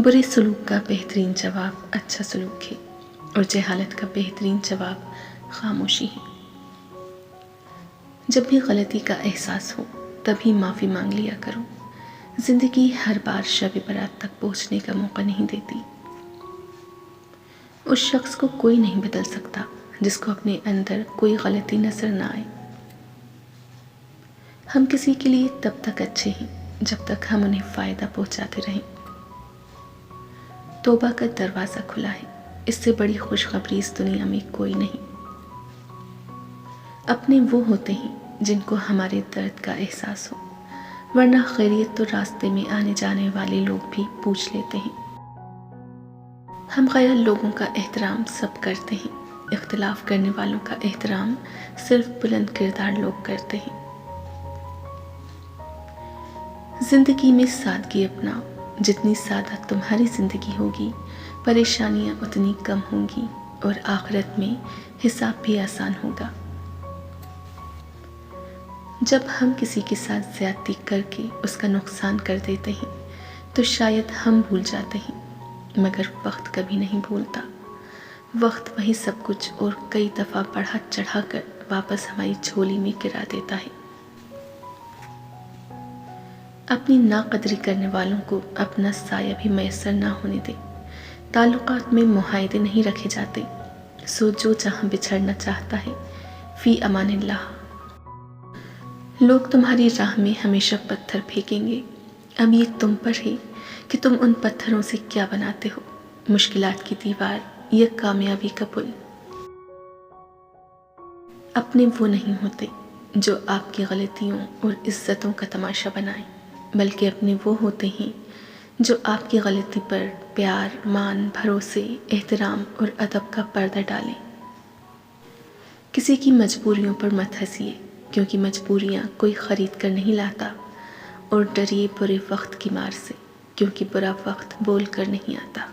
برے سلوک کا بہترین جواب اچھا سلوک ہے، اور جہالت کا بہترین جواب خاموشی ہے۔ جب بھی غلطی کا احساس ہو تبھی معافی مانگ لیا کرو۔ زندگی ہر بار شب برات تک پہنچنے کا موقع نہیں دیتی۔ اس شخص کو کوئی نہیں بدل سکتا جس کو اپنے اندر کوئی غلطی نظر نہ آئے۔ ہم کسی کے لیے تب تک اچھے ہیں جب تک ہم انہیں فائدہ پہنچاتے رہیں۔ توبہ کا دروازہ کھلا ہے، اس سے بڑی خوشخبری اس دنیا میں کوئی نہیں۔ اپنے وہ ہوتے ہیں جن کو ہمارے درد کا احساس ہو، ورنہ خیریت تو راستے میں آنے جانے والے لوگ بھی پوچھ لیتے ہیں۔ ہم غیر لوگوں کا احترام سب کرتے ہیں، اختلاف کرنے والوں کا احترام صرف بلند کردار لوگ کرتے ہیں۔ زندگی میں سادگی اپناؤ، جتنی سادہ تمہاری زندگی ہوگی پریشانیاں اتنی کم ہوں گی، اور آخرت میں حساب بھی آسان ہوگا۔ جب ہم کسی کے ساتھ زیادتی کر کے اس کا نقصان کر دیتے ہیں تو شاید ہم بھول جاتے ہیں، مگر وقت کبھی نہیں بھولتا۔ وقت وہی سب کچھ اور کئی دفعہ بڑھا چڑھا کر واپس ہماری جھولی میں گرا دیتا ہے۔ اپنی ناقدری کرنے والوں کو اپنا سایہ بھی میسر نہ ہونے دے۔ تعلقات میں معاہدے نہیں رکھے جاتے، سو جو جہاں بچھڑنا چاہتا ہے فی امان اللہ۔ لوگ تمہاری راہ میں ہمیشہ پتھر پھینکیں گے، اب یہ تم پر ہے کہ تم ان پتھروں سے کیا بناتے ہو، مشکلات کی دیوار یا کامیابی کا پل۔ اپنے وہ نہیں ہوتے جو آپ کی غلطیوں اور عزتوں کا تماشا بنائیں، بلکہ اپنے وہ ہوتے ہیں جو آپ کی غلطی پر پیار، مان، بھروسے، احترام اور ادب کا پردہ ڈالیں۔ کسی کی مجبوریوں پر مت ہنسیے، کیونکہ مجبوریاں کوئی خرید کر نہیں لاتا، اور ڈریے برے وقت کی مار سے، کیونکہ برا وقت بول کر نہیں آتا۔